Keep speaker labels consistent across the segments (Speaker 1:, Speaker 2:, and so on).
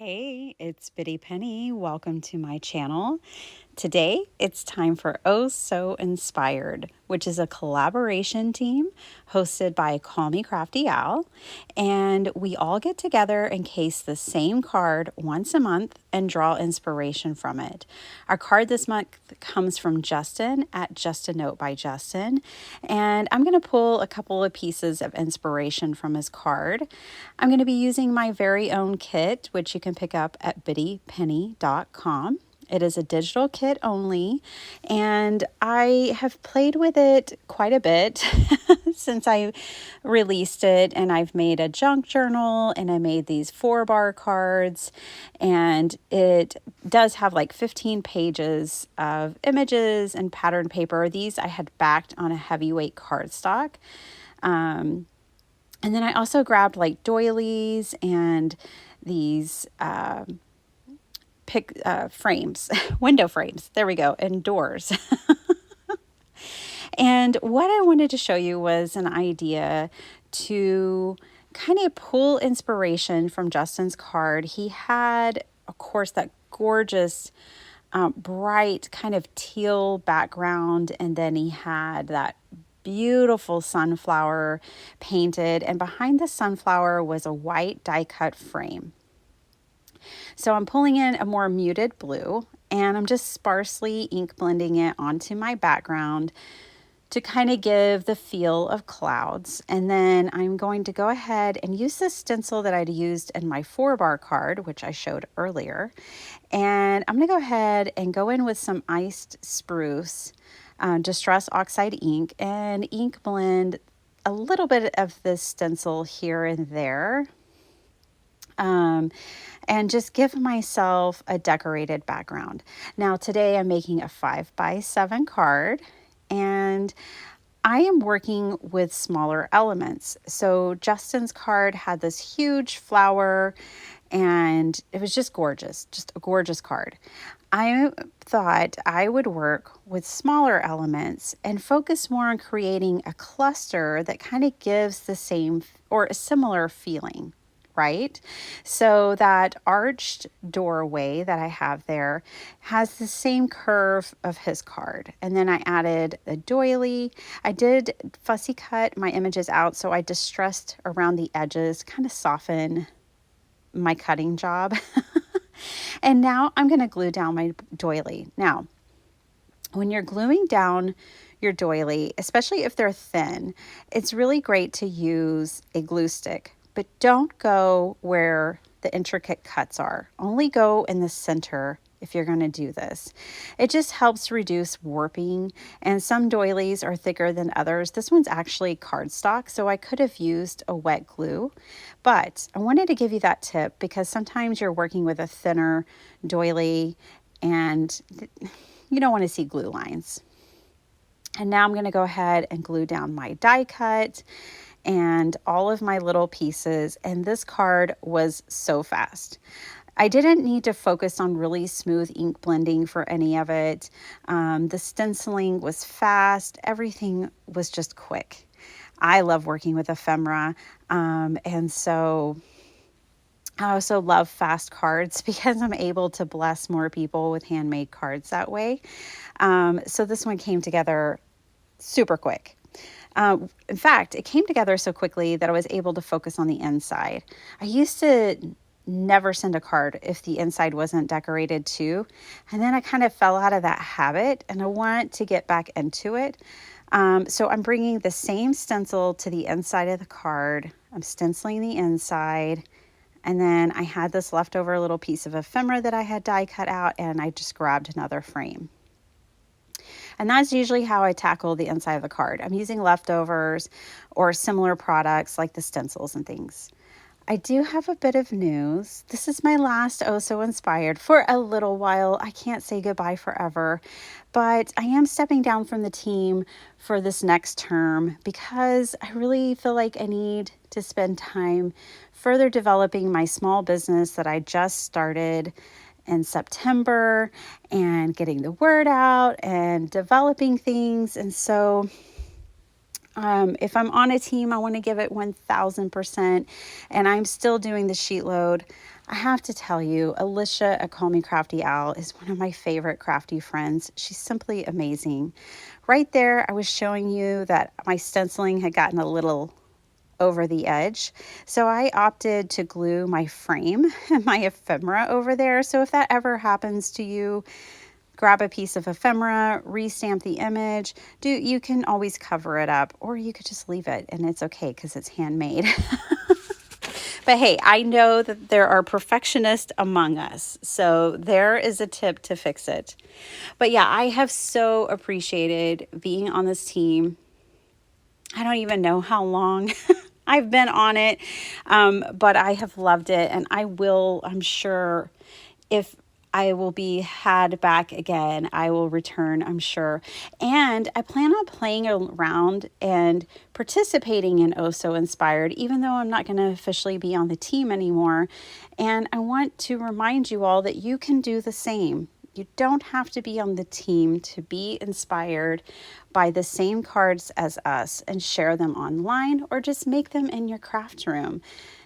Speaker 1: Hey, it's Biddy Penny. Welcome to my channel. Today, it's time for Oh So Inspired, which is a collaboration team hosted by Call Me Crafty Al. And we all get together and case the same card once a month and draw inspiration from it. Our card this month comes from Justin at Just a Note by Justin. And I'm going to pull a couple of pieces of inspiration from his card. I'm going to be using my very own kit, which you can pick up at biddypenny.com. It is a digital kit only, and I have played with it quite a bit since I released it, and I've made a junk journal, and I made these 4-bar cards, and it does have like 15 pages of images and pattern paper. These I had backed on a heavyweight cardstock. And then I also grabbed like doilies and these frames, window frames. There we go, and doors. And what I wanted to show you was an idea to kind of pull inspiration from Justin's card. He had, of course, that gorgeous, bright kind of teal background, and then he had that beautiful sunflower painted, and behind the sunflower was a white die cut frame. So I'm pulling in a more muted blue, and I'm just sparsely ink blending it onto my background to kind of give the feel of clouds. And then I'm going to go ahead and use this stencil that I'd used in my 4-bar card, which I showed earlier. And I'm going to go ahead and go in with some iced spruce Distress Oxide ink and ink blend a little bit of this stencil here and there. And just give myself a decorated background. Now today I'm making a 5x7 card, and I am working with smaller elements. So Justin's card had this huge flower, and it was just gorgeous, just a gorgeous card. I thought I would work with smaller elements and focus more on creating a cluster that kind of gives the same or a similar feeling. Right? So that arched doorway that I have there has the same curve of his card. And then I added a doily. I did fussy cut my images out, so I distressed around the edges, kind of soften my cutting job. And now I'm going to glue down my doily. Now, when you're gluing down your doily, especially if they're thin, it's really great to use a glue stick. But don't go where the intricate cuts are. Only go in the center if you're going to do this. It just helps reduce warping, and some doilies are thicker than others. This one's actually cardstock, so I could have used a wet glue, but I wanted to give you that tip because sometimes you're working with a thinner doily and you don't want to see glue lines. And now I'm going to go ahead and glue down my die cut and all of my little pieces, and this card was so fast. I didn't need to focus on really smooth ink blending for any of it. The stenciling was fast. Everything was just quick. I love working with ephemera, and so I also love fast cards because I'm able to bless more people with handmade cards that way. So this one came together super quick. In fact, it came together so quickly that I was able to focus on the inside. I used to never send a card if the inside wasn't decorated too. And then I kind of fell out of that habit, and I want to get back into it. So I'm bringing the same stencil to the inside of the card. I'm stenciling the inside. And then I had this leftover little piece of ephemera that I had die cut out, and I just grabbed another frame. And that's usually how I tackle the inside of the card. I'm using leftovers or similar products like the stencils and things. I do have a bit of news. This is my last Oh So Inspired for a little while. I can't say goodbye forever, but I am stepping down from the team for this next term because I really feel like I need to spend time further developing my small business that I just started in September and getting the word out and developing things. And so If I'm on a team, I want to give it 1000%, and I'm still doing the sheet load. I have to tell you, Alicia at Call Me Crafty Al is one of my favorite crafty friends. She's simply amazing. Right there, I was showing you that my stenciling had gotten a little over the edge. So I opted to glue my frame and my ephemera over there. So if that ever happens to you, grab a piece of ephemera, restamp the image. You can always cover it up, or you could just leave it and it's okay because it's handmade. But hey, I know that there are perfectionists among us, so there is a tip to fix it. But yeah, I have so appreciated being on this team. I don't even know how long I've been on it, but I have loved it, and I will, I'm sure, if I will be had back again, I will return, I'm sure. And I plan on playing around and participating in Oh So Inspired, even though I'm not going to officially be on the team anymore. And I want to remind you all that you can do the same. You don't have to be on the team to be inspired by the same cards as us and share them online, or just make them in your craft room.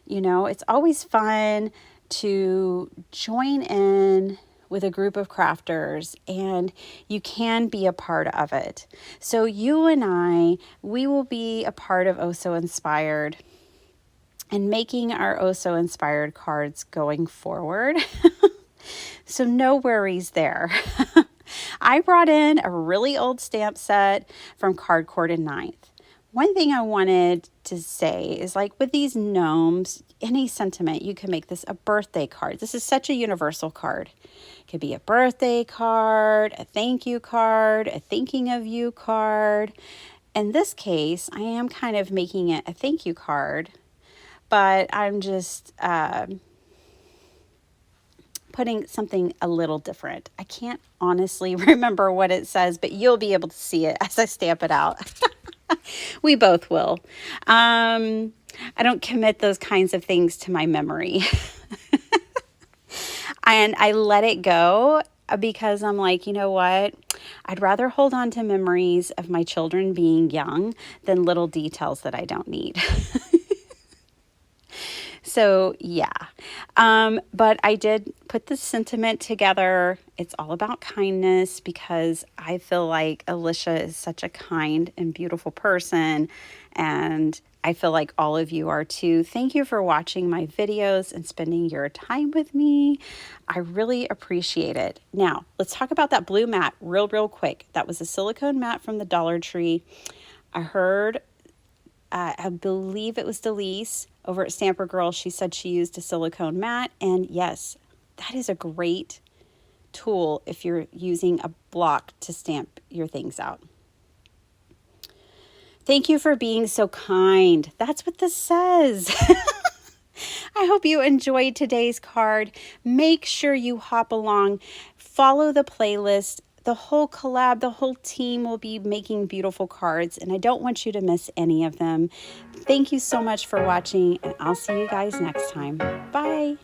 Speaker 1: You know, it's always fun to join in with a group of crafters, and you can be a part of it. So you and I, we will be a part of Oh So Inspired and making our Oh So Inspired cards going forward. So no worries there. I brought in a really old stamp set from Cardcord and Ninth. One thing I wanted to say is, like, with these gnomes, any sentiment, you can make this a birthday card. This is such a universal card. It could be a birthday card, a thank you card, a thinking of you card. In this case, I am kind of making it a thank you card, but I'm just putting something a little different. I can't honestly remember what it says, but you'll be able to see it as I stamp it out. We both will. I don't commit those kinds of things to my memory. And I let it go because I'm like, you know what? I'd rather hold on to memories of my children being young than little details that I don't need. So yeah, but I did put the sentiment together. It's all about kindness, because I feel like Alicia is such a kind and beautiful person, and I feel like all of you are too. Thank you for watching my videos and spending your time with me. I really appreciate it. Now, let's talk about that blue mat real quick. That was a silicone mat from the Dollar Tree. I heard I believe it was Delise over at Stamper Girl. She said she used a silicone mat. And yes, that is a great tool if you're using a block to stamp your things out. Thank you for being so kind. That's what this says. I hope you enjoyed today's card. Make sure you hop along, follow the playlist. The whole collab, the whole team will be making beautiful cards, and I don't want you to miss any of them. Thank you so much for watching, and I'll see you guys next time. Bye.